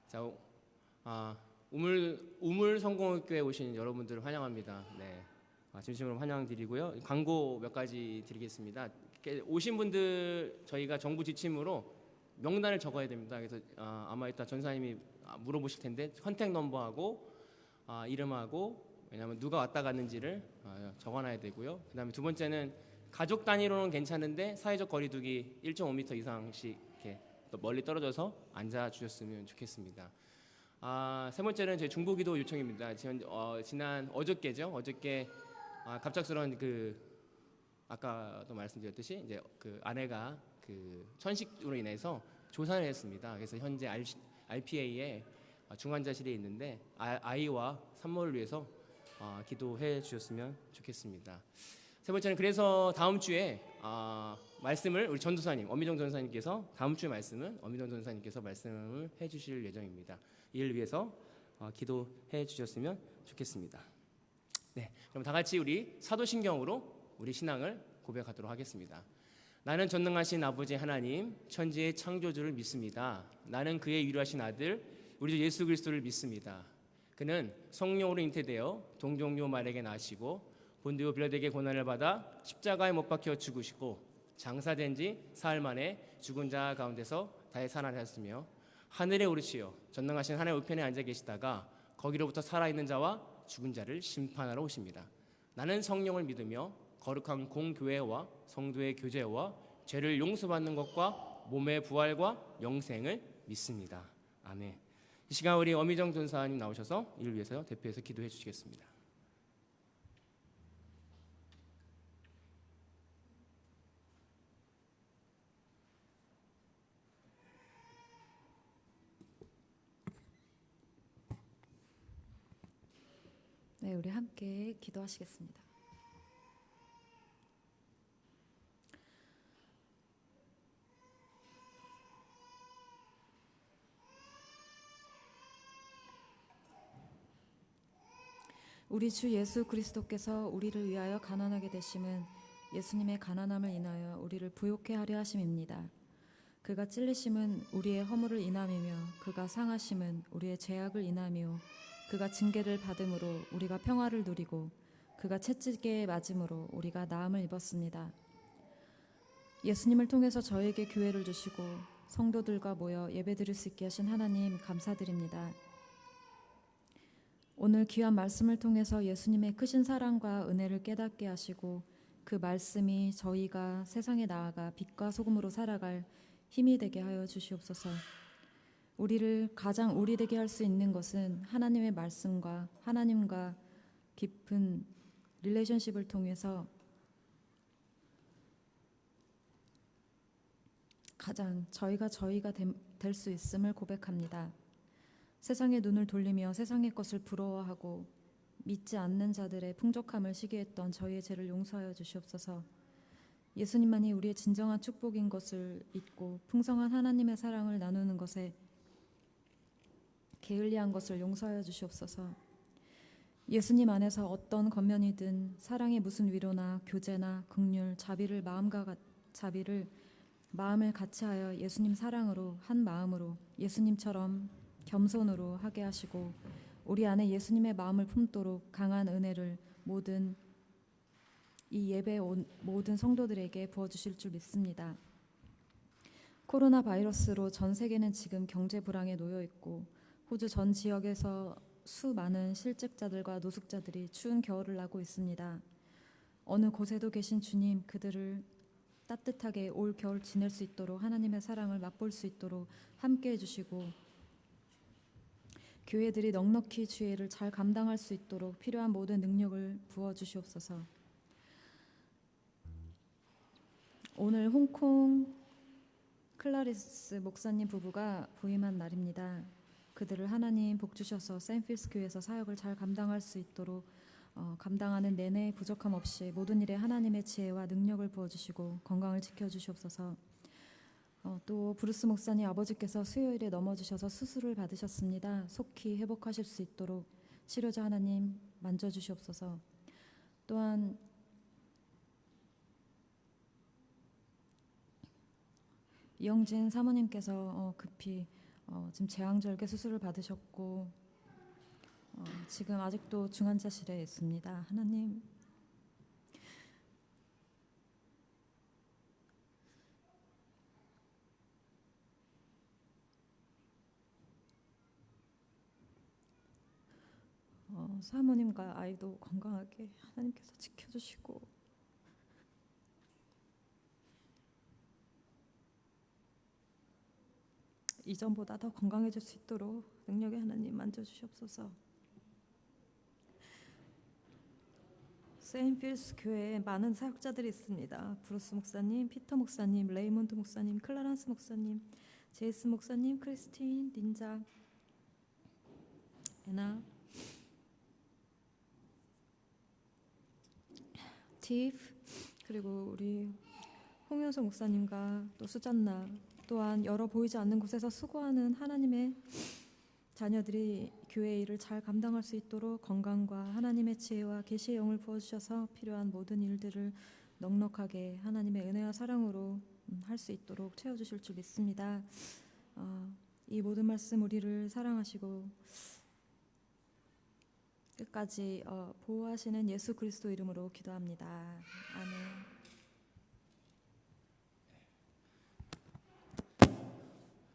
자, 우물 성공교회 오신 여러분들을 환영합니다. 네, 진심으로 환영드리고요. 광고 몇 가지 드리겠습니다. 오신 분들 저희가 정부 지침으로 명단을 적어야 됩니다. 그래서 아마 이따 전사님이 물어보실 텐데 컨택 넘버하고 이름하고 왜냐하면 누가 왔다 갔는지를 적어놔야 되고요. 그다음에 두 번째는 가족 단위로는 괜찮은데 사회적 거리두기 1.5m 이상씩 이렇게 멀리 떨어져서 앉아 주셨으면 좋겠습니다. 세 번째는 저희 중보기도 요청입니다. 지난 어저께죠. 어저께 갑작스러운 아까도 말씀드렸듯이 이제 아내가 천식으로 인해서 조산을 했습니다. 그래서 현재 RPA에 중환자실에 있는데 아이와 산모를 위해서 기도해 주셨으면 좋겠습니다. 세 번째는 그래서 다음 주에 말씀을 우리 전도사님 엄미정 전도사님께서 다음 주에 말씀은 엄미정 전도사님께서 말씀을 해주실 예정입니다. 이를 위해서 기도해 주셨으면 좋겠습니다. 네, 그럼 다 같이 우리 사도신경으로 우리 신앙을 고백하도록 하겠습니다. 나는 전능하신 아버지 하나님 천지의 창조주를 믿습니다. 나는 그의 유일하신 아들 우리 주 예수 그리스도를 믿습니다. 그는 성령으로 잉태되어 동정녀 마리아에게 나시고 본디오 빌라도에게 고난을 받아 십자가에 못 박혀 죽으시고 장사된 지 사흘 만에 죽은 자 가운데서 다시 살아나셨으며 하늘에 오르시어 전능하신 하나님의 우편에 앉아 계시다가 거기로부터 살아있는 자와 죽은 자를 심판하러 오십니다. 나는 성령을 믿으며 거룩한 공교회와 성도의 교제와 죄를 용서받는 것과 몸의 부활과 영생을 믿습니다. 아멘. 이 시간 우리 엄미정 전사님 나오셔서 이를 위해서 대표해서 기도해 주시겠습니다. 네, 우리 함께 기도하시겠습니다. 우리 주 예수 그리스도께서 우리를 위하여 가난하게 되심은 예수님의 가난함을 인하여 우리를 부욕해 하려 하심입니다. 그가 찔리심은 우리의 허물을 인함이며 그가 상하심은 우리의 죄악을 인함이요 그가 징계를 받음으로 우리가 평화를 누리고 그가 채찍에 맞음으로 우리가 나음을 입었습니다. 예수님을 통해서 저에게 교회를 주시고 성도들과 모여 예배드릴 수 있게 하신 하나님 감사드립니다. 오늘 귀한 말씀을 통해서 예수님의 크신 사랑과 은혜를 깨닫게 하시고 그 말씀이 저희가 세상에 나아가 빛과 소금으로 살아갈 힘이 되게 하여 주시옵소서. 우리를 가장 우리 되게 할 수 있는 것은 하나님의 말씀과 하나님과 깊은 릴레이션십을 통해서 가장 저희가 될 수 있음을 고백합니다. 세상의 눈을 돌리며 세상의 것을 부러워하고 믿지 않는 자들의 풍족함을 시기했던 저희의 죄를 용서하여 주시옵소서. 예수님만이 우리의 진정한 축복인 것을 잊고 풍성한 하나님의 사랑을 나누는 것에 게을리한 것을 용서하여 주시옵소서. 예수님 안에서 어떤 겉면이든 사랑의 무슨 위로나 교제나 긍휼, 자비를 마음을 같이하여 예수님 사랑으로 한 마음으로 예수님처럼 겸손으로 하게 하시고 우리 안에 예수님의 마음을 품도록 강한 은혜를 모든 이 예배 온 모든 성도들에게 부어주실 줄 믿습니다. 코로나 바이러스로 전 세계는 지금 경제 불황에 놓여 있고 호주 전 지역에서 수많은 실직자들과 노숙자들이 추운 겨울을 나고 있습니다. 어느 곳에도 계신 주님, 그들을 따뜻하게 올 겨울 지낼 수 있도록 하나님의 사랑을 맛볼 수 있도록 함께 해주시고 교회들이 넉넉히 주의를 잘 감당할 수 있도록 필요한 모든 능력을 부어주시옵소서. 오늘 홍콩 클라리스 목사님 부부가 부임한 날입니다. 그들을 하나님 복 주셔서 샌필스 교회에서 사역을 잘 감당할 수 있도록 감당하는 내내 부족함 없이 모든 일에 하나님의 지혜와 능력을 부어주시고 건강을 지켜주시옵소서. 또 브루스 목사님 아버지께서 수요일에 넘어지셔서 수술을 받으셨습니다. 속히 회복하실 수 있도록 치료자 하나님 만져주시옵소서. 또한 이영진 사모님께서 급히 지금 제왕절개 수술을 받으셨고 지금 아직도 중환자실에 있습니다. 하나님, 사모님과 아이도 건강하게 하나님께서 지켜주시고 이전보다 더 건강해질 수 있도록 능력의 하나님 만져주시옵소서. 세인필스 교회에 많은 사역자들이 있습니다. 브루스 목사님, 피터 목사님, 레이몬드 목사님, 클라란스 목사님, 제이스 목사님, 크리스틴, 닌자, 에나, 티프, 그리고 우리 홍효석 목사님과 또 수잔나, 또한 여러 보이지 않는 곳에서 수고하는 하나님의 자녀들이 교회의 일을 잘 감당할 수 있도록 건강과 하나님의 지혜와 계시의 영을 부어주셔서 필요한 모든 일들을 넉넉하게 하나님의 은혜와 사랑으로 할 수 있도록 채워주실 줄 믿습니다. 이 모든 말씀 우리를 사랑하시고 끝까지 보호하시는 예수 그리스도 이름으로 기도합니다. 아멘.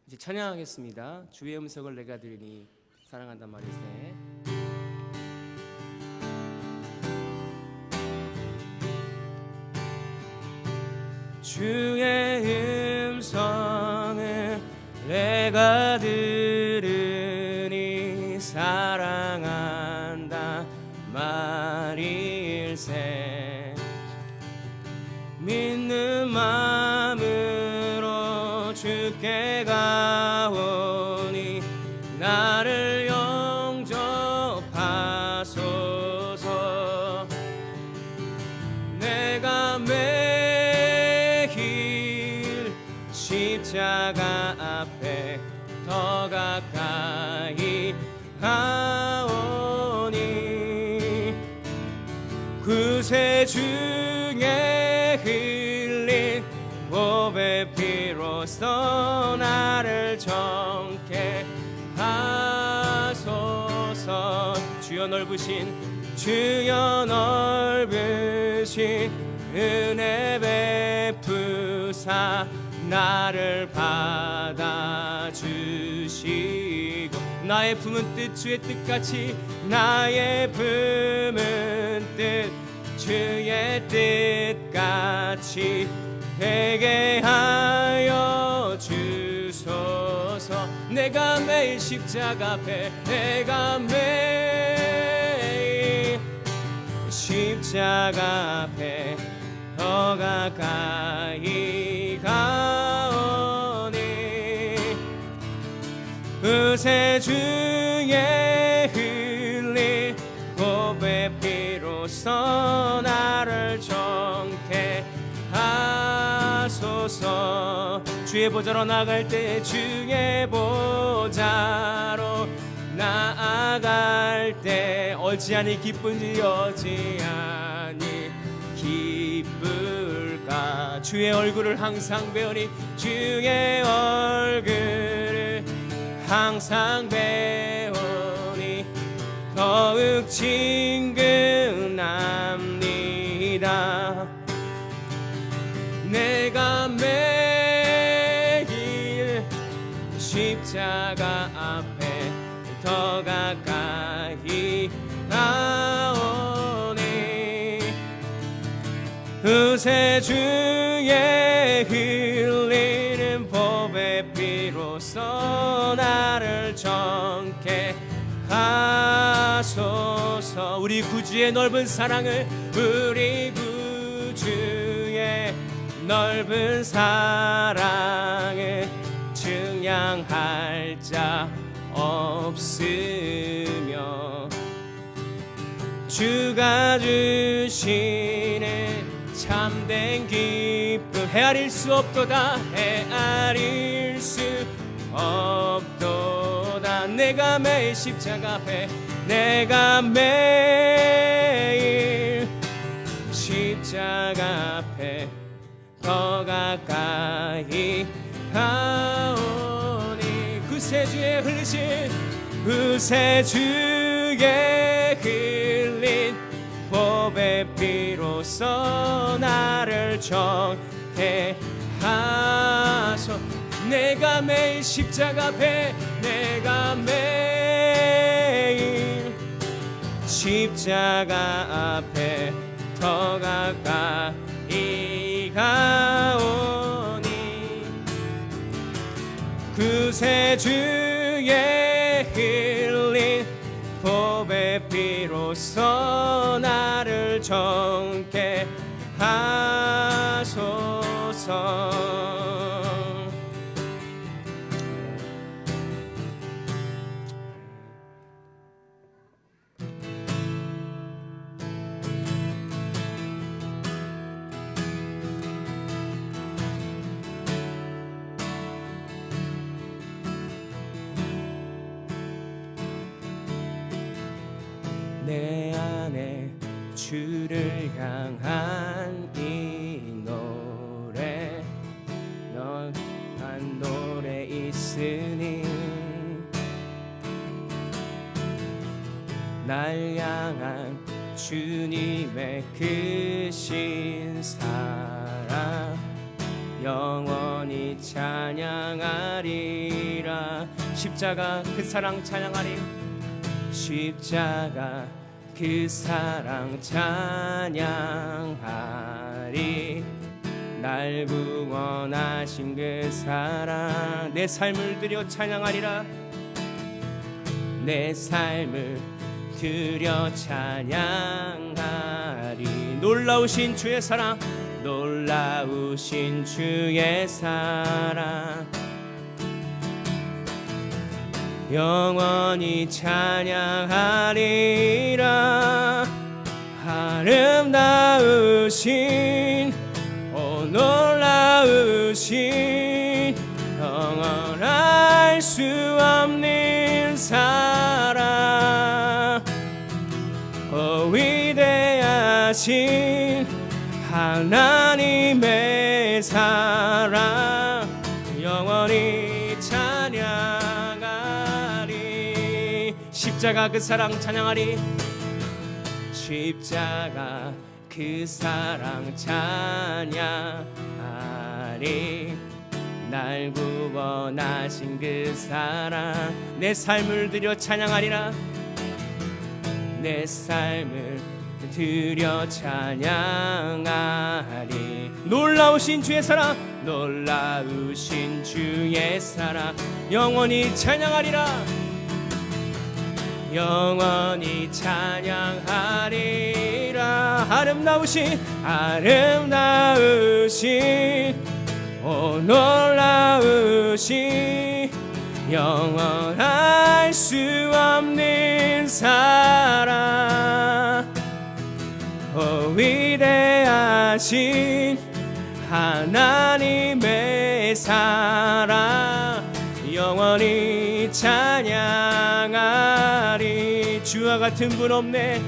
이제 찬양하겠습니다. 주의 음성을 내가 들으니 사랑한단 말일세. 주의 음성을 내가 들으니 사랑한다 말일세. 믿는 마음으로 주께 가오니 나를 영접하소서. 내가 매일 십자가 앞에 더 가까이 가오니 구세 중에 흘린 보배 피로써 나를 정케 하소서. 주여 넓으신 은혜 베푸사 나를 받아주시고 나의 품은 뜻 주의 뜻같이 나의 품은 뜻 주의 뜻같이 되게 하여 주소서. 내가 매일 십자가 앞에 내가 매일 십자가 앞에 더 가까이 가오니 그새 주의 흘린 보배 피로써 나를 정케 하소서. 주의 보좌로 나갈 때 주의 보좌로 나아갈 때 어찌하니 기쁜지 어찌하니 기쁠까. 주의 얼굴을 항상 배우니 주의 얼굴을 항상 배우니 더욱 친근합니다. 내가 매일 십자가 앞에 더 가까이 가오니 그새 주의 흘리는 보배 피로써 나를 정케 하소서. 우리 구주의 넓은 사랑을 우리 구주의 넓은 사랑을 증량할 자 없으며 주가 주시는 참된 기쁨 헤아릴 수 없도다 헤아릴 수 없도다. 내가 매일 십자가 앞에 내가 매일 십자가 앞에 더 가까이 가오니 그새 구세주의 흘리신 구세주의 흘린 보배 피로써 나를 정케 하소. 내가 매일 십자가 앞에 내가 매일 십자가 앞에 더 가까이 가오니 구세주의 흘린 보배 피로써 나를 정케 하소서. 내 안에 주를 향한 이 노래 너한 노래 있으니 날 향한 주님의 크신 사랑 영원히 찬양하리라. 십자가 그 사랑 찬양하리. 십자가 그 사랑 찬양하리. 날 구원하신 그 사랑 내 삶을 드려 찬양하리라. 내 삶을 드려 찬양하리. 놀라우신 주의 사랑 놀라우신 주의 사랑 영원히 찬양하리라. 아름다우신 오 놀라우신 영원할 수 없는 사랑 오 위대하신 하나님의 사랑 영원히 찬양하리. 십자가 그 사랑 찬양하리. 십자가 그 사랑 찬양하리. 날 구원하신 그 사랑 내 삶을 드려 찬양하리라. 내 삶을 드려 찬양하리. 놀라우신 주의 사랑 놀라우신 주의 사랑 영원히 찬양하리라. 영원히 찬양하리라. 아름다우신 오 놀라우신 영원할 수 없는 사랑 오 위대하신 하나님의 사랑 영원히 찬양하리. 주와 같은 분 없네.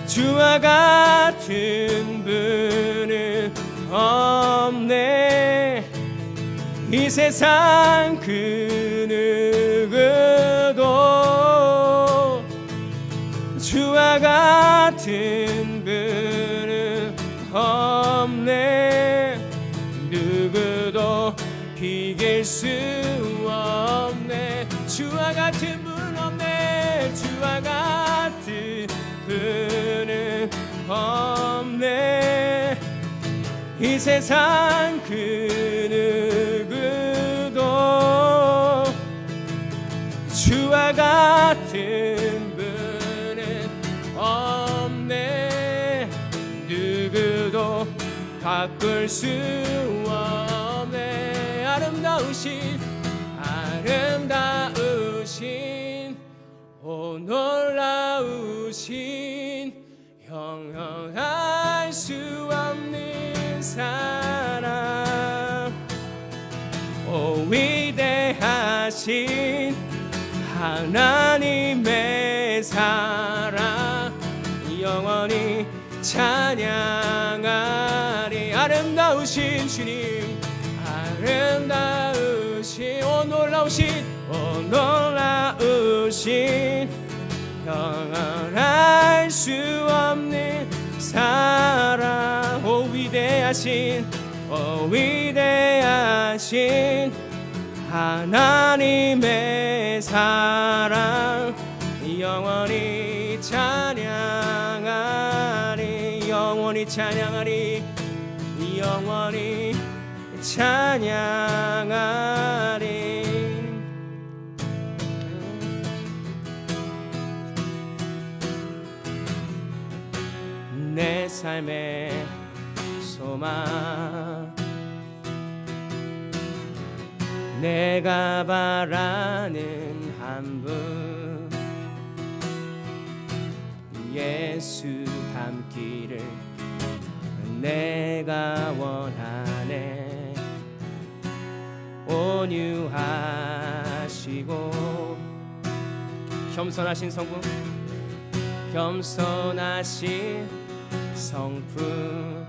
주와 같은 분은 없네. 이 세상 그 누구도 주와 같은 분은 없네. 누구도 비길 수 없네. 주와 같은 분 없네. 주와 같은 분은 없네. 이 세상 그 누구도 주와 같은 분은 없네. 누구도 바꿀 수 없네. 아름다우신 오 놀라우신 형용할 수 없는 사랑 오 위대하신 하나님의 사랑 영원히 찬양하리. 아름다우신 주님 아름다우신 오 놀라우신 놀라우신 형언할 수 없는 사랑 오 위대하신 하나님의 사랑 영원히 찬양하리 영원히 찬양하리 영원히 찬양하리 내 삶의 소망 내가 바라는 한 분 예수 닮기를 내가 원하네 온유하시고 겸손하신 성품 겸손하신 성품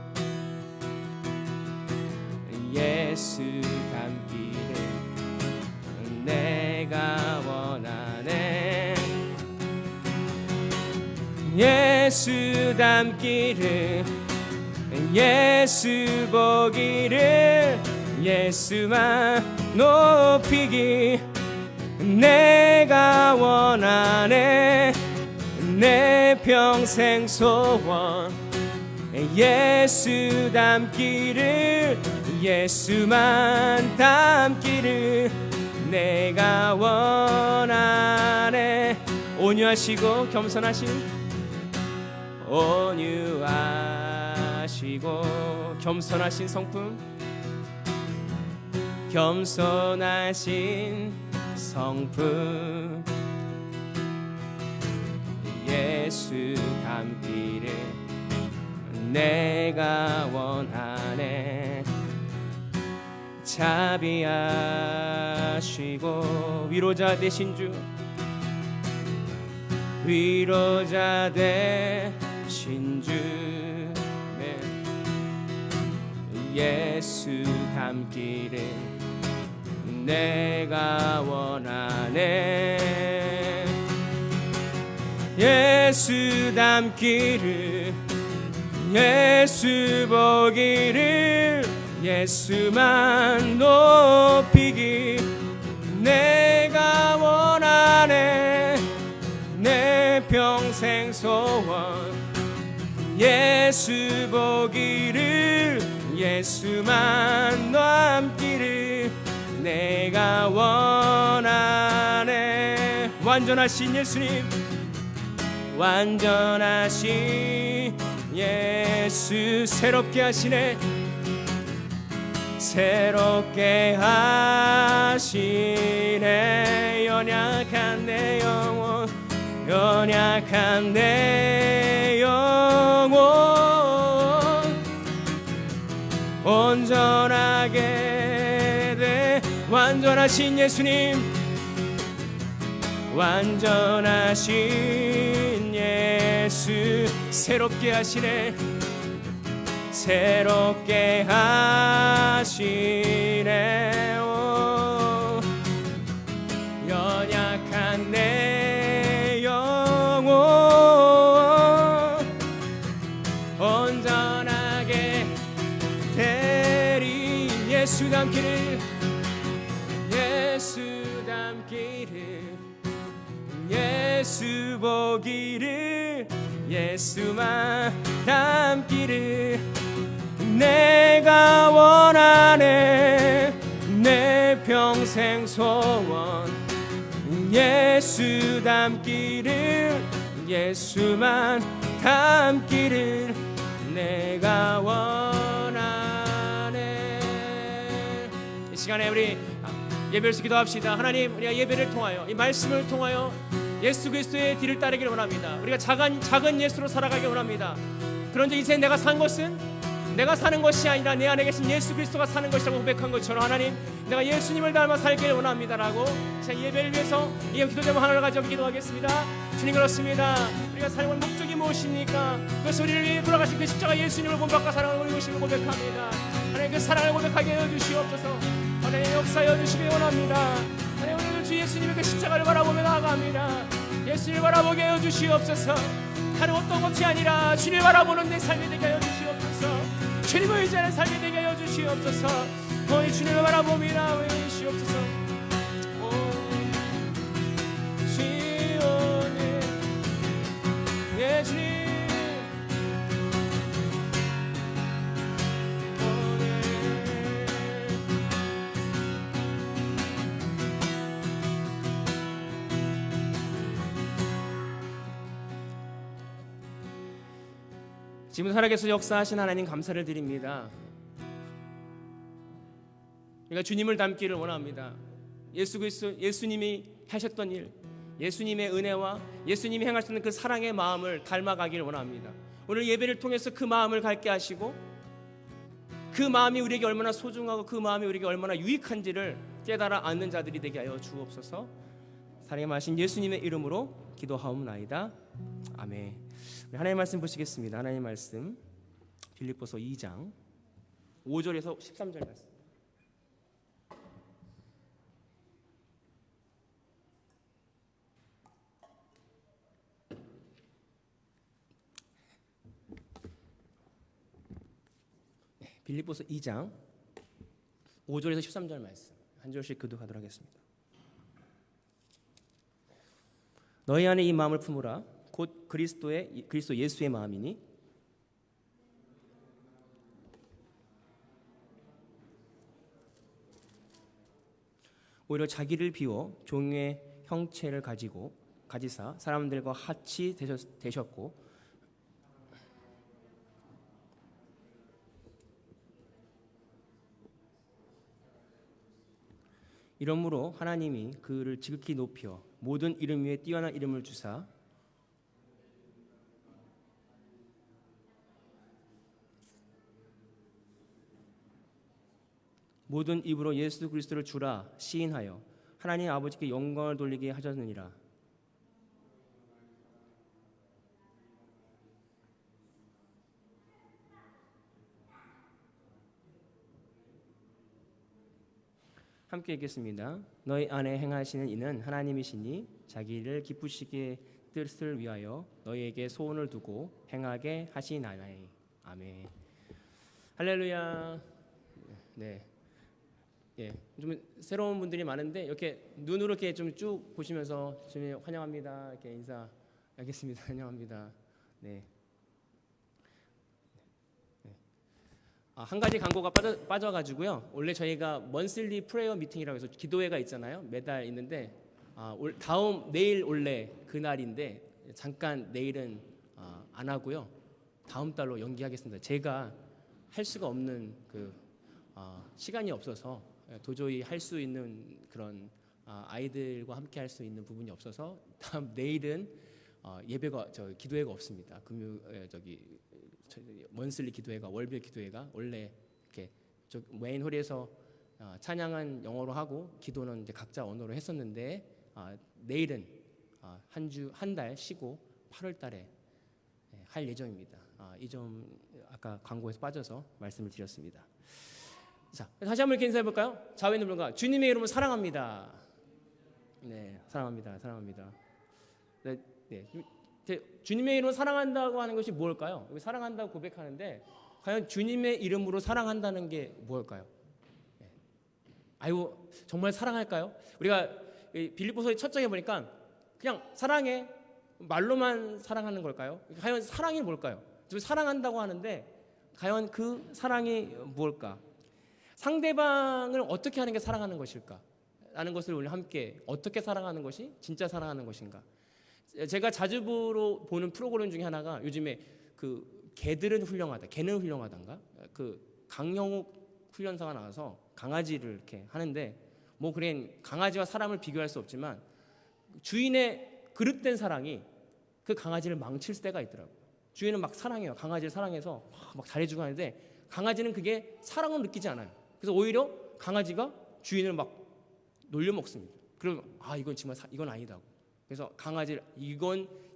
예수 닮기를 내가 원하네 예수 닮기를 예수 보기를 예수만 높이기 내가 원하네 내 평생 소원 예수 닮기를 예수만 닮기를 내가 원하네 온유하시고 겸손하신 온유하시고 겸손하신 성품 겸손하신 성품 예수 닮기를 내가 원하네 자비하시고 위로자 되신 주 위로자 되신 주 네. 예수 닮기를 내가 원하네 예수 닮기를 예수 보기를 예수만 높이기 내가 원하네 내 평생 소원 예수 보기를 예수만 남기를 내가 원하네 완전하신 예수님 완전하신 예수 새롭게 하시네 새롭게 하시네 연약한 내 영혼 연약한 내 영혼 온전하게 돼 완전하신 예수님 완전하신 예수 새롭게 하시네 새롭게 하시네 오, 연약한 내 영혼 온전하게 되리 예수 닮기를 예수 닮기를 예수 보기를 예수만 닮기를 내가 원하네 내 평생 소원 예수 닮기를 예수만 닮기를 내가 원하네 이 시간에 우리 예배를 기도합시다 하나님 우리가 예배를 통하여 이 말씀을 통하여 예수 그리스도의 뒤를 따르기를 원합니다 우리가 작은 예수로 살아가길 원합니다 그런데 인생 내가 산 것은 내가 사는 것이 아니라 내 안에 계신 예수 그리스도가 사는 것이라고 고백한 것처럼 하나님 내가 예수님을 닮아 살기를 원합니다라고 예배를 위해서 이 기도 제목 하나를 가지고 기도하겠습니다 주님 그렇습니다 우리가 살아갈 목적이 무엇입니까 그것을 우리를 위해 돌아가신 그 십자가 예수님을 본받고 사랑하는 것을 고백합니다 하나님 그 사랑을 고백하게 해주시옵소서 하나님 역사여 주시기 원합니다 하나님 오늘 주 예수 예수님의 그 십자가를 바라보며 나아갑니다. 예수님을 바라보게 하여 주시옵소서. 다른 어떤 것이 아니라 주님을 바라보는 내 삶이 되게 하여 주시옵소서. 주님을 의지하는 삶이 되게 하여 주시옵소서. 이 주님을 바라보며 나아가여 주시옵소서. 주님, 예 주님. 지금 살아계셔 역사하신 하나님 감사를 드립니다. 우리가 주님을 닮기를 원합니다. 예수 그리스도, 예수님이 하셨던 일, 예수님의 은혜와 예수님이 행하시는 그 사랑의 마음을 닮아가기를 원합니다. 오늘 예배를 통해서 그 마음을 갖게 하시고 그 마음이 우리에게 얼마나 소중하고 그 마음이 우리에게 얼마나 유익한지를 깨달아 앉는 자들이 되게 하여 주옵소서. 사랑의 마신 예수님의 이름으로 기도하옵나이다. 아멘. 하나님의 말씀 보시겠습니다. 하나님의 말씀 빌립보서 2장 5절에서 13절 말씀. 빌립보서 2장 5절에서 13절 말씀 한 절씩 교독하도록 하겠습니다. 너희 안에 이 마음을 품으라. 곧 그리스도 예수의 마음이니 오히려 자기를 비워 종의 형체를 가지사 사람들과 같이 되셨고 이러므로 하나님이 그를 지극히 높여 모든 이름 위에 뛰어난 이름을 주사 모든 입으로 예수 그리스도를 주라 시인하여 하나님 아버지께 영광을 돌리게 하셨느니라. 함께 읽겠습니다. 너희 안에 행하시는 이는 하나님이시니 자기를 기쁘시게 뜻을 위하여 너희에게 소원을 두고 행하게 하시나니. 아멘. 할렐루야. 네. 예, 좀 새로운 분들이 많은데 이렇게 눈으로 이렇게 좀 쭉 보시면서 주님 환영합니다. 이렇게 인사하겠습니다. 환영합니다. 네. 한 가지 광고가 빠져가지고요. 원래 저희가 먼슬리 프레이어 미팅이라고 해서 기도회가 있잖아요. 매달 있는데 내일 원래 그날인데 잠깐 내일은 안 하고요. 다음 달로 연기하겠습니다. 제가 할 수가 없는 시간이 없어서 도저히 할 수 있는 그런 아이들과 함께 할 수 있는 부분이 없어서 다음 내일은 예배가 기도회가 없습니다. 먼슬리 기도회가 월별 기도회가 원래 이렇게 메인 홀에서 찬양은 영어로 하고 기도는 이제 각자 언어로 했었는데 내일은 한 달 쉬고 8월 달에 할 예정입니다. 이 점 아까 광고에서 빠져서 말씀을 드렸습니다. 자, 다시 한번 이렇게 인사해 볼까요? 좌우에 있는 분과 주님의 이름으로 사랑합니다. 네, 사랑합니다. 네. 주님의 이름으로 사랑한다고 하는 것이 무엇일까요? 사랑한다고 고백하는데 과연 주님의 이름으로 사랑한다는 게 무엇일까요? 네. 아유, 정말 사랑할까요? 우리가 빌립보서 첫 장에 보니까 그냥 사랑해 말로만 사랑하는 걸까요? 과연 사랑이 뭘까요? 사랑한다고 하는데 과연 그 사랑이 무엇일까? 상대방을 어떻게 하는 게 사랑하는 것일까? 라는 것을 우리 함께 어떻게 사랑하는 것이 진짜 사랑하는 것인가? 제가 자주 보는 프로그램 중에 하나가 요즘에 개들은 훌륭하다, 개는 훌륭하단가? 강영욱 훈련사가 나와서 강아지를 이렇게 하는데 강아지와 사람을 비교할 수 없지만 주인의 그릇된 사랑이 그 강아지를 망칠 때가 있더라고요. 주인은 막 사랑해요. 강아지를 사랑해서 막 잘해주고 하는데 강아지는 그게 사랑을 느끼지 않아요. 그래서 오히려 강아지가 주인을 막 놀려먹습니다. 그러면 이건 정말 이건 아니다고. 그래서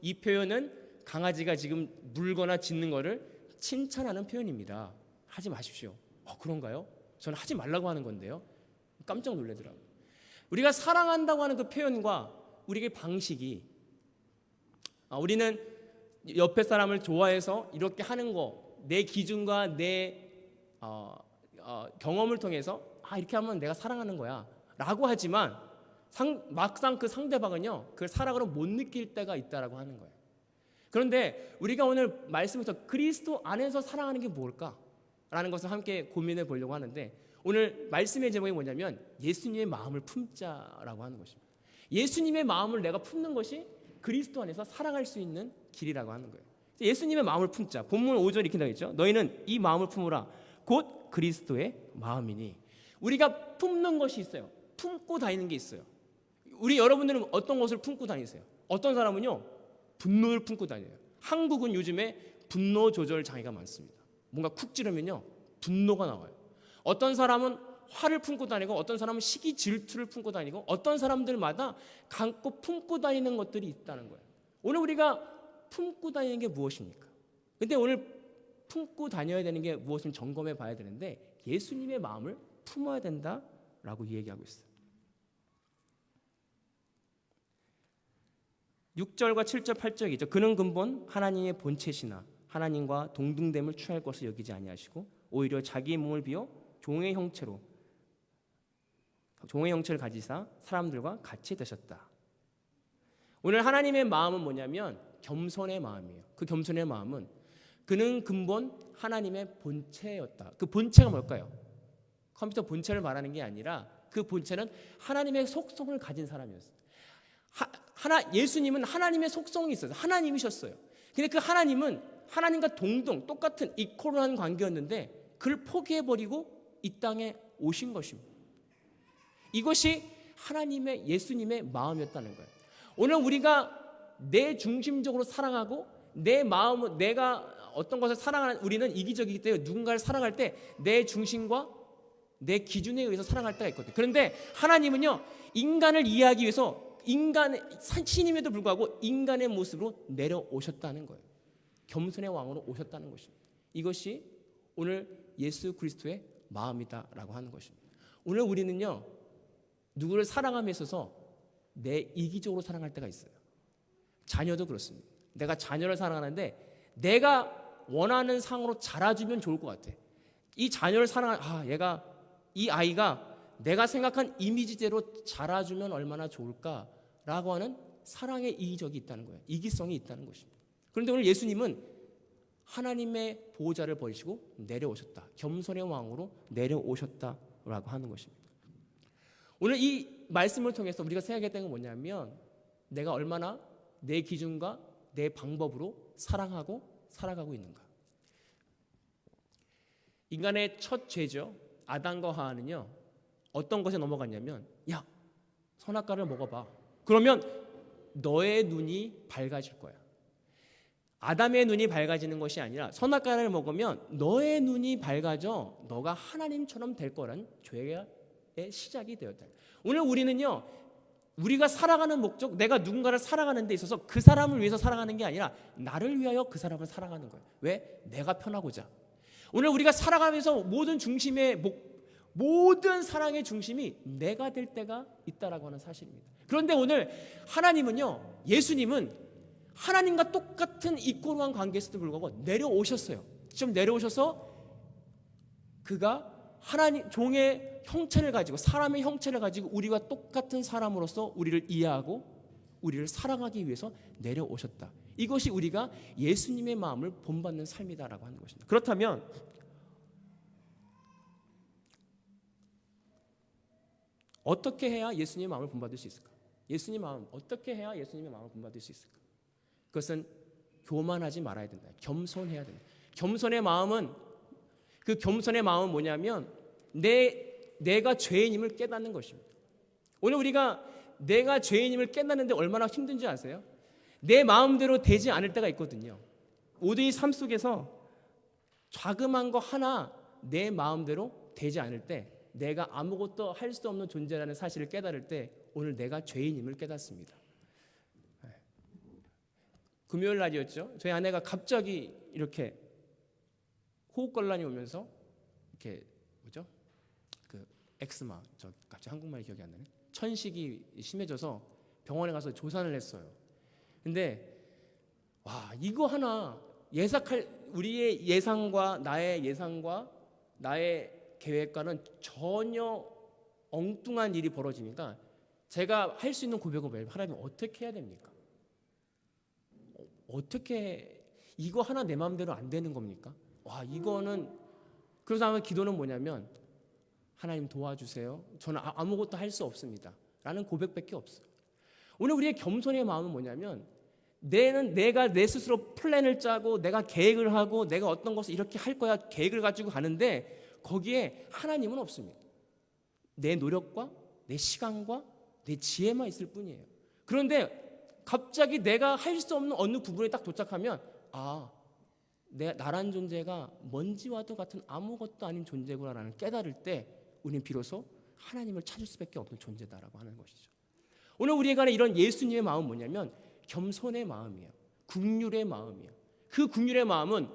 이 표현은 강아지가 지금 물거나 짖는 거를 칭찬하는 표현입니다. 하지 마십시오. 그런가요? 저는 하지 말라고 하는 건데요. 깜짝 놀라더라고요. 우리가 사랑한다고 하는 그 표현과 우리의 방식이 우리는 옆에 사람을 좋아해서 이렇게 하는 거, 내 기준과 내 경험을 통해서 이렇게 하면 내가 사랑하는 거야 라고 하지만 막상 그 상대방은요 그걸 사랑으로 못 느낄 때가 있다라고 하는 거예요. 그런데 우리가 오늘 말씀에서 그리스도 안에서 사랑하는 게 뭘까? 라는 것을 함께 고민해 보려고 하는데, 오늘 말씀의 제목이 뭐냐면 예수님의 마음을 품자라고 하는 것입니다. 예수님의 마음을 내가 품는 것이 그리스도 안에서 사랑할 수 있는 길이라고 하는 거예요. 예수님의 마음을 품자. 본문 5절 이렇게 나와있죠. 너희는 이 마음을 품으라. 곧 그리스도의 마음이니. 우리가 품는 것이 있어요. 품고 다니는 게 있어요. 우리 여러분들은 어떤 것을 품고 다니세요? 어떤 사람은요 분노를 품고 다녀요. 한국은 요즘에 분노 조절 장애가 많습니다. 뭔가 쿡 찌르면요 분노가 나와요. 어떤 사람은 화를 품고 다니고, 어떤 사람은 시기 질투를 품고 다니고, 어떤 사람들마다 감고 품고 다니는 것들이 있다는 거예요. 오늘 우리가 품고 다니는 게 무엇입니까? 근데 오늘 품고 다녀야 되는 게 무엇인지 점검해 봐야 되는데, 예수님의 마음을 품어야 된다라고 얘기하고 있어요. 6절과 7절 8절이죠. 그는 근본 하나님의 본체시나 하나님과 동등됨을 취할 것을 여기지 아니하시고 오히려 자기의 몸을 비워 종의 형체를 가지사 사람들과 같이 되셨다. 오늘 하나님의 마음은 뭐냐면 겸손의 마음이에요. 그 겸손의 마음은 그는 근본 하나님의 본체였다. 그 본체가 뭘까요? 컴퓨터 본체를 말하는 게 아니라 그 본체는 하나님의 속성을 가진 사람이었어요. 예수님은 하나님의 속성이 있어요. 하나님이셨어요. 근데 그 하나님은 하나님과 동등 똑같은 이퀄한 관계였는데 그걸 포기해버리고 이 땅에 오신 것입니다. 이것이 하나님의 예수님의 마음이었다는 거예요. 오늘 우리가 내 중심적으로 사랑하고 내 마음은 내가 어떤 것을 사랑하는, 우리는 이기적이기 때문에 누군가를 사랑할 때 내 중심과 내 기준에 의해서 사랑할 때가 있거든요. 그런데 하나님은요 인간을 이해하기 위해서 신임에도 불구하고 인간의 모습으로 내려오셨다는 거예요. 겸손의 왕으로 오셨다는 것입니다. 이것이 오늘 예수 그리스도의 마음이다라고 하는 것입니다. 오늘 우리는요 누구를 사랑함에 있어서 내 이기적으로 사랑할 때가 있어요. 자녀도 그렇습니다. 내가 자녀를 사랑하는데 내가 원하는 상으로 자라주면 좋을 것 같아. 이 자녀를 이 아이가 내가 생각한 이미지대로 자라주면 얼마나 좋을까라고 하는 사랑의 이기적이 있다는 거예요. 이기성이 있다는 것입니다. 그런데 오늘 예수님은 하나님의 보호자를 버리시고 내려오셨다. 겸손의 왕으로 내려오셨다라고 하는 것입니다. 오늘 이 말씀을 통해서 우리가 생각해야 되는 건 뭐냐면 내가 얼마나 내 기준과 내 방법으로 사랑하고 살아가고 있는가. 인간의 첫 죄죠. 아담과 하와는요 어떤 것에 넘어갔냐면 야 선악과를 먹어봐. 그러면 너의 눈이 밝아질 거야. 아담의 눈이 밝아지는 것이 아니라 선악과를 먹으면 너의 눈이 밝아져 너가 하나님처럼 될 거라는 죄의 시작이 되었다. 오늘 우리는요 우리가 살아가는 목적, 내가 누군가를 사랑하는 데 있어서 그 사람을 위해서 살아가는 게 아니라 나를 위하여 그 사람을 사랑하는 거예요. 왜? 내가 편하고자. 오늘 우리가 살아가면서 모든 사랑의 중심이 내가 될 때가 있다라고 하는 사실입니다. 그런데 오늘 하나님은요, 예수님은 하나님과 똑같은 이꼬르한 관계에서도 불구하고 내려오셨어요. 직접 내려오셔서 그가 하나님 종의 형체를 가지고 사람의 형체를 가지고 우리와 똑같은 사람으로서 우리를 이해하고 우리를 사랑하기 위해서 내려오셨다. 이것이 우리가 예수님의 마음을 본받는 삶이다라고 하는 것입니다. 그렇다면 어떻게 해야 예수님의 마음을 본받을 수 있을까? 예수님의 마음 어떻게 해야 예수님의 마음을 본받을 수 있을까? 그것은 교만하지 말아야 된다. 겸손해야 된다. 겸손의 마음은 뭐냐면 내가 죄인임을 깨닫는 것입니다. 오늘 우리가 내가 죄인임을 깨닫는데 얼마나 힘든지 아세요? 내 마음대로 되지 않을 때가 있거든요. 우리의 삶 속에서 자그마한 거 하나 내 마음대로 되지 않을 때 내가 아무것도 할 수 없는 존재라는 사실을 깨달을 때 오늘 내가 죄인임을 깨닫습니다. 금요일 날이었죠. 저희 아내가 갑자기 이렇게 호흡곤란이 오면서 이렇게 엑스마, 저 갑자기 한국말이 기억이 안 나네. 천식이 심해져서 병원에 가서 조산을 했어요. 근데 와, 이거 하나 우리의 예상과 나의 계획과는 전혀 엉뚱한 일이 벌어지니까 제가 할 수 있는 고백은 뭐예요? 하나님 어떻게 해야 됩니까? 어떻게 이거 하나 내 마음대로 안 되는 겁니까? 와, 이거는 그래서 하면 기도는 뭐냐면 하나님 도와주세요. 저는 아무것도 할 수 없습니다. 라는 고백밖에 없어요. 오늘 우리의 겸손의 마음은 뭐냐면 내가 내 스스로 플랜을 짜고 내가 계획을 하고 내가 어떤 것을 이렇게 할 거야 계획을 가지고 가는데 거기에 하나님은 없습니다. 내 노력과 내 시간과 내 지혜만 있을 뿐이에요. 그런데 갑자기 내가 할 수 없는 어느 부분에 딱 도착하면 나란 존재가 먼지와도 같은 아무것도 아닌 존재구나라는 깨달을 때 우리는 비로소 하나님을 찾을 수밖에 없는 존재다라고 하는 것이죠. 오늘 우리에 관한 이런 예수님의 마음은 뭐냐면 겸손의 마음이에요. 긍휼의 마음이에요. 그 긍휼의 마음은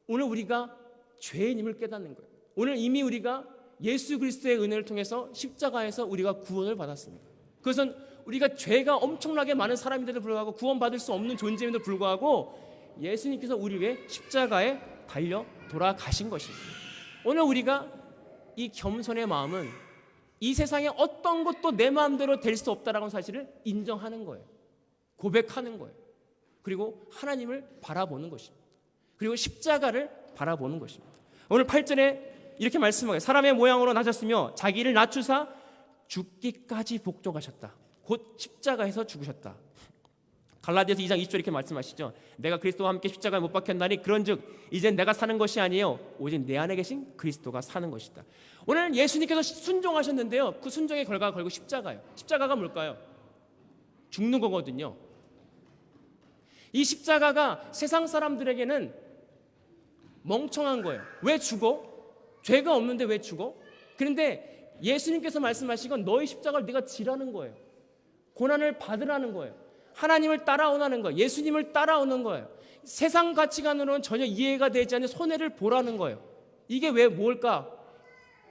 오늘 우리가 죄인임을 깨닫는 거예요. 오늘 이미 우리가 예수 그리스도의 은혜를 통해서 십자가에서 우리가 구원을 받았습니다. 그것은 우리가 죄가 엄청나게 많은 사람인데도 불구하고 구원받을 수 없는 존재임에도 불구하고 예수님께서 우리 위해 십자가에 달려 돌아가신 것입니다. 오늘 우리가 이 겸손의 마음은 이 세상에 어떤 것도 내 마음대로 될 수 없다라는 사실을 인정하는 거예요. 고백하는 거예요. 그리고 하나님을 바라보는 것입니다. 그리고 십자가를 바라보는 것입니다. 오늘 8절에 이렇게 말씀하게 사람의 모양으로 나셨으며 자기를 낮추사 죽기까지 복종하셨다. 곧 십자가에서 죽으셨다. 갈라디아서 2장 20절 이렇게 말씀하시죠. 내가 그리스도와 함께 십자가에 못 박혔나니 그런즉 이젠 내가 사는 것이 아니에요 오직 내 안에 계신 그리스도가 사는 것이다. 오늘 예수님께서 순종하셨는데요. 그 순종의 결과가 결국 십자가예요. 십자가가 뭘까요? 죽는 거거든요. 이 십자가가 세상 사람들에게는 멍청한 거예요. 왜 죽어? 죄가 없는데 왜 죽어? 그런데 예수님께서 말씀하신 건 너의 십자가를 네가 지라는 거예요. 고난을 받으라는 거예요. 하나님을 따라오라는 거예요. 예수님을 따라오는 거예요. 세상 가치관으로는 전혀 이해가 되지 않는 손해를 보라는 거예요. 이게 왜 뭘까?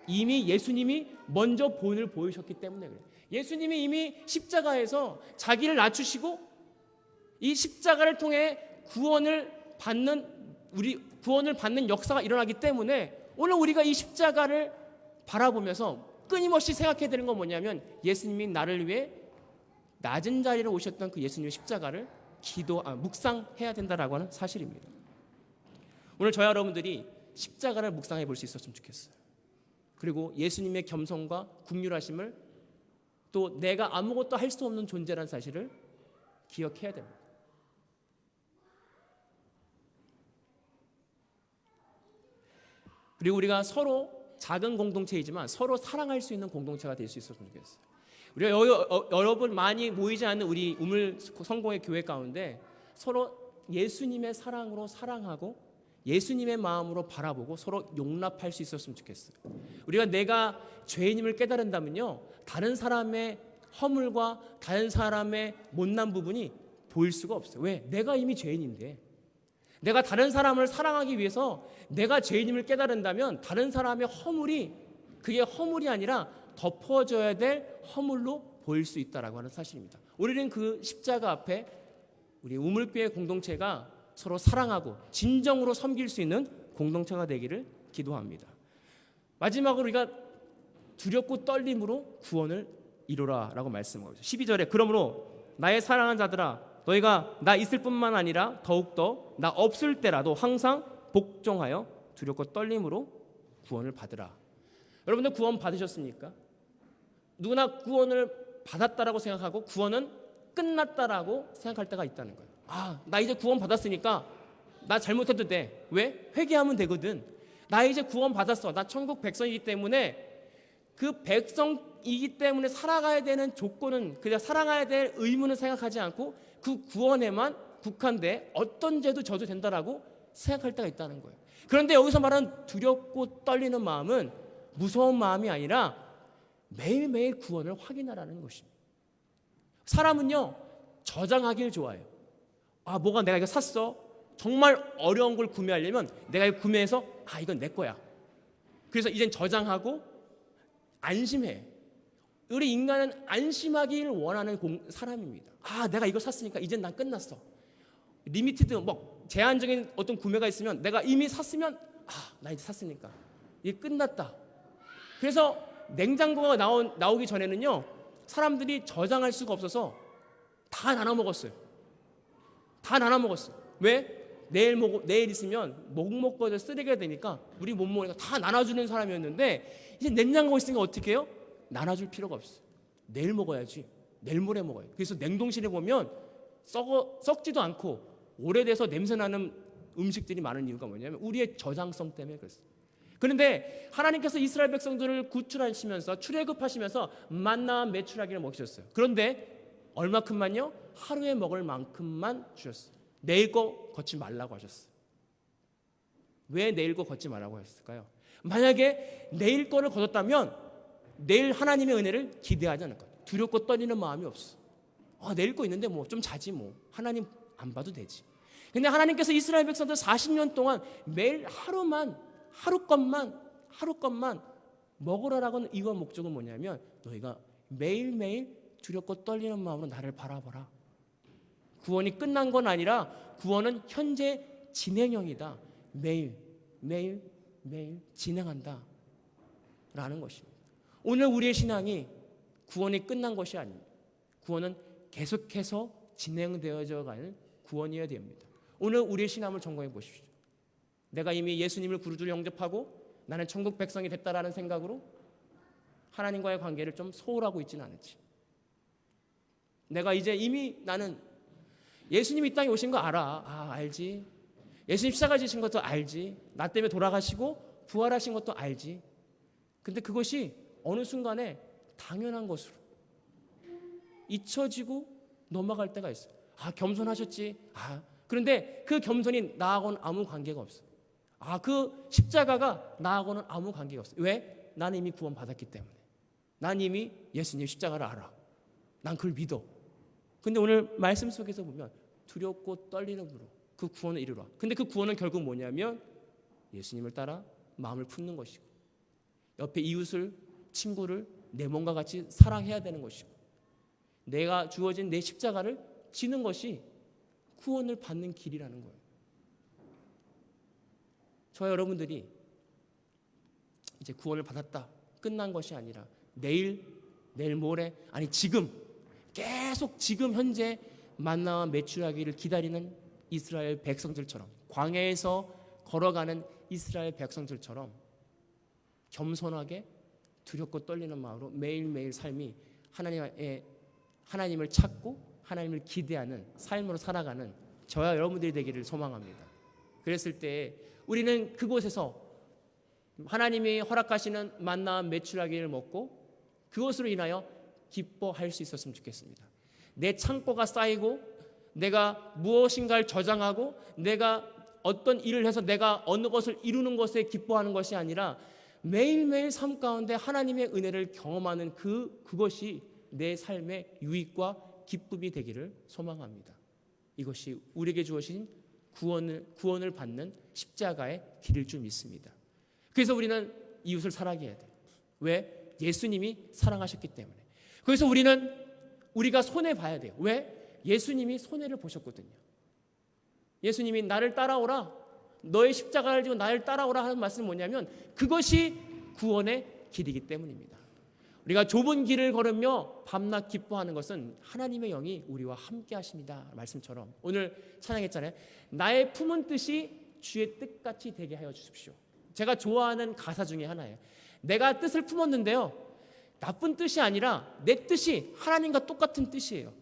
이미 예수님이 먼저 본을 보이셨기 때문에 그래요. 예수님이 이미 십자가에서 자기를 낮추시고 이 십자가를 통해 구원을 받는 역사가 일어나기 때문에 오늘 우리가 이 십자가를 바라보면서 끊임없이 생각해야 되는 건 뭐냐면 예수님이 나를 위해 낮은 자리에 오셨던 그 예수님의 십자가를 묵상해야 된다라고 하는 사실입니다. 오늘 저와 여러분들이 십자가를 묵상해 볼 수 있었으면 좋겠어요. 그리고 예수님의 겸손과 긍휼하심을 또 내가 아무것도 할 수 없는 존재라는 사실을 기억해야 됩니다. 그리고 우리가 서로 작은 공동체이지만 서로 사랑할 수 있는 공동체가 될 수 있었으면 좋겠어요. 우리가 여러분 많이 모이지 않는 우리 우물 성공의 교회 가운데 서로 예수님의 사랑으로 사랑하고 예수님의 마음으로 바라보고 서로 용납할 수 있었으면 좋겠어요. 우리가 내가 죄인임을 깨달은다면요, 다른 사람의 허물과 다른 사람의 못난 부분이 보일 수가 없어요. 왜? 내가 이미 죄인인데. 내가 다른 사람을 사랑하기 위해서 내가 죄인임을 깨달은다면 다른 사람의 허물이 그게 허물이 아니라 덮어져야 될 허물로 보일 수 있다라고 하는 사실입니다. 우리는 그 십자가 앞에 우리 우물교회 공동체가 서로 사랑하고 진정으로 섬길 수 있는 공동체가 되기를 기도합니다. 마지막으로 우리가 두렵고 떨림으로 구원을 이루라라고 말씀하고 있어요. 12절에 그러므로 나의 사랑하는 자들아 너희가 나 있을 뿐만 아니라 더욱더 나 없을 때라도 항상 복종하여 두렵고 떨림으로 구원을 받으라. 여러분들 구원 받으셨습니까? 누구나 구원을 받았다라고 생각하고 구원은 끝났다라고 생각할 때가 있다는 거예요. 나 이제 구원 받았으니까 나 잘못해도 돼. 왜? 회개하면 되거든. 나 이제 구원 받았어. 나 천국 백성이기 때문에 그 백성이기 때문에 살아가야 되는 조건은 그냥 살아가야 될 의무는 생각하지 않고 그 구원에만 국한돼 어떤 죄도 져도 된다라고 생각할 때가 있다는 거예요. 그런데 여기서 말하는 두렵고 떨리는 마음은 무서운 마음이 아니라 매일매일 구원을 확인하라는 것입니다. 사람은요 저장하기를 좋아해요. 뭐가 내가 이거 샀어. 정말 어려운 걸 구매하려면 내가 이거 구매해서 이건 내 거야. 그래서 이젠 저장하고 안심해. 우리 인간은 안심하길 원하는 사람입니다. 아, 내가 이거 샀으니까 이젠 난 끝났어. 리미티드 뭐 제한적인 어떤 구매가 있으면 내가 이미 샀으면 나 이제 샀으니까 이게 끝났다. 그래서 냉장고가 나오기 전에는요, 사람들이 저장할 수가 없어서 다 나눠 먹었어요. 다 나눠 먹었어요. 왜? 내일 있으면 못 먹고 쓰레기가 되니까 우리 못 먹으니까 다 나눠주는 사람이었는데, 이제 냉장고가 있으니까 어떻게 해요? 나눠줄 필요가 없어요. 내일 먹어야지. 내일 모레 먹어요. 그래서 냉동실에 보면 썩지도 않고 오래돼서 냄새나는 음식들이 많은 이유가 뭐냐면 우리의 저장성 때문에 그랬어요. 그런데 하나님께서 이스라엘 백성들을 구출하시면서 출애굽하시면서 만나와 메추라기를 먹이셨어요. 그런데 얼마큼만요? 하루에 먹을 만큼만 주셨어요. 내일 거 걷지 말라고 하셨어요. 왜 내일 거 걷지 말라고 하셨을까요? 만약에 내일 거를 걷었다면 내일 하나님의 은혜를 기대하지 않을 거예요. 두렵고 떨리는 마음이 없어. 내일 거 있는데 뭐 좀 자지 뭐. 하나님 안 봐도 되지. 근데 하나님께서 이스라엘 백성들 40년 동안 매일 하루 것만 먹으라라고는 이거 목적은 뭐냐면 너희가 매일매일 두렵고 떨리는 마음으로 나를 바라보라. 구원이 끝난 건 아니라 구원은 현재 진행형이다. 매일 진행한다 라는 것입니다. 오늘 우리의 신앙이 구원이 끝난 것이 아닙니다. 구원은 계속해서 진행되어져 가는 구원이어야 됩니다. 오늘 우리의 신앙을 점검해 보십시오. 내가 이미 예수님을 구주로 영접하고 나는 천국 백성이 됐다라는 생각으로 하나님과의 관계를 좀 소홀하고 있지는 않은지, 내가 이제 이미 나는 예수님이 이 땅에 오신 거 알아. 알지. 예수님 십자가 지신 것도 알지. 나 때문에 돌아가시고 부활하신 것도 알지. 근데 그것이 어느 순간에 당연한 것으로 잊혀지고 넘어갈 때가 있어요. 겸손하셨지. 그런데 그 겸손이 나하고는 아무 관계가 없어. 그 십자가가 나하고는 아무 관계가 없어. 왜? 나는 이미 구원 받았기 때문에. 난 이미 예수님 십자가를 알아. 난 그걸 믿어. 근데 오늘 말씀 속에서 보면 두렵고 떨리는으로 그 구원을 이루라. 근데 그 구원은 결국 뭐냐면 예수님을 따라 마음을 품는 것이고, 옆에 이웃을, 친구를 내 몸과 같이 사랑해야 되는 것이고, 내가 주어진 내 십자가를 지는 것이 구원을 받는 길이라는 거예요. 저와 여러분들이 이제 구원을 받았다, 끝난 것이 아니라 내일 모레, 지금, 계속 지금 현재 만나와 메추라기를 기다리는 이스라엘 백성들처럼, 광야에서 걸어가는 이스라엘 백성들처럼 겸손하게 두렵고 떨리는 마음으로 매일매일 삶이 하나님을 찾고 하나님을 기대하는 삶으로 살아가는 저와 여러분들이 되기를 소망합니다. 그랬을 때 우리는 그곳에서 하나님이 허락하시는 만나와 메추라기를 먹고 그것으로 인하여 기뻐할 수 있었으면 좋겠습니다. 내 창고가 쌓이고 내가 무엇인가를 저장하고 내가 어떤 일을 해서 내가 어느 것을 이루는 것에 기뻐하는 것이 아니라 매일매일 삶 가운데 하나님의 은혜를 경험하는 그것이 내 삶의 유익과 기쁨이 되기를 소망합니다. 이것이 우리에게 주어진 구원을 받는 십자가의 길일 줄 믿습니다. 그래서 우리는 이웃을 사랑해야 돼요. 왜? 예수님이 사랑하셨기 때문에. 그래서 우리가 손해봐야 돼요. 왜? 예수님이 손해를 보셨거든요. 예수님이 나를 따라오라, 너의 십자가를 지고 나를 따라오라 하는 말씀은 뭐냐면 그것이 구원의 길이기 때문입니다. 우리가 좁은 길을 걸으며 밤낮 기뻐하는 것은 하나님의 영이 우리와 함께 하십니다 말씀처럼 오늘 찬양했잖아요. 나의 품은 뜻이 주의 뜻같이 되게 하여 주십시오. 제가 좋아하는 가사 중에 하나예요. 내가 뜻을 품었는데요, 나쁜 뜻이 아니라 내 뜻이 하나님과 똑같은 뜻이에요.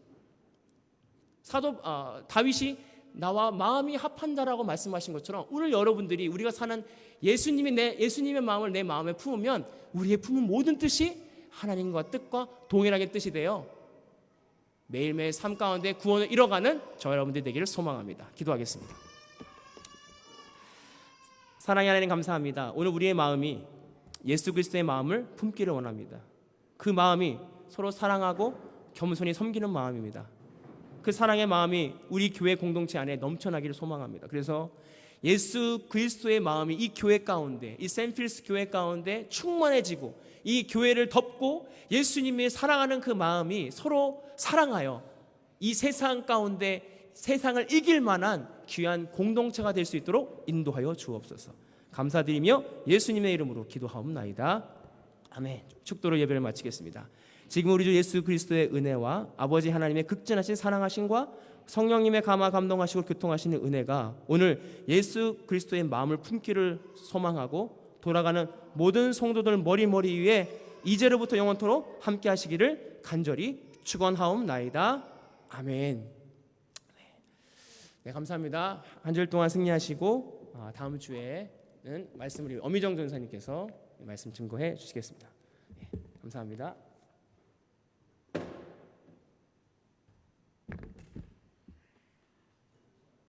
사도 다윗이 나와 마음이 합한 자라고 말씀하신 것처럼 오늘 여러분들이 우리가 사는 예수님의 마음을 내 마음에 품으면 우리의 품은 모든 뜻이 하나님과 뜻과 동일하게 뜻이 되어 매일매일 삶 가운데 구원을 이뤄가는 저 여러분들이 되기를 소망합니다. 기도하겠습니다. 사랑의 하나님 감사합니다. 오늘 우리의 마음이 예수 그리스도의 마음을 품기를 원합니다. 그 마음이 서로 사랑하고 겸손히 섬기는 마음입니다. 그 사랑의 마음이 우리 교회 공동체 안에 넘쳐나기를 소망합니다. 그래서 예수 그리스도의 마음이 이 교회 가운데, 이 샌필스 교회 가운데 충만해지고 이 교회를 덮고 예수님이 사랑하는 그 마음이 서로 사랑하여 이 세상 가운데 세상을 이길 만한 귀한 공동체가 될 수 있도록 인도하여 주옵소서. 감사드리며 예수님의 이름으로 기도하옵나이다. 아멘. 축도로 예배를 마치겠습니다. 지금 우리 주 예수 그리스도의 은혜와 아버지 하나님의 극진하신 사랑하심과 성령님의 감화 감동하시고 교통하시는 은혜가 오늘 예수 그리스도의 마음을 품기를 소망하고 돌아가는 모든 성도들 머리 위에 이제로부터 영원토록 함께 하시기를 간절히 축원하옵나이다. 아멘. 네, 감사합니다. 한 주일 동안 승리하시고 다음 주에는 말씀을 어미정 전사님께서 말씀 증거해 주시겠습니다. 네, 감사합니다.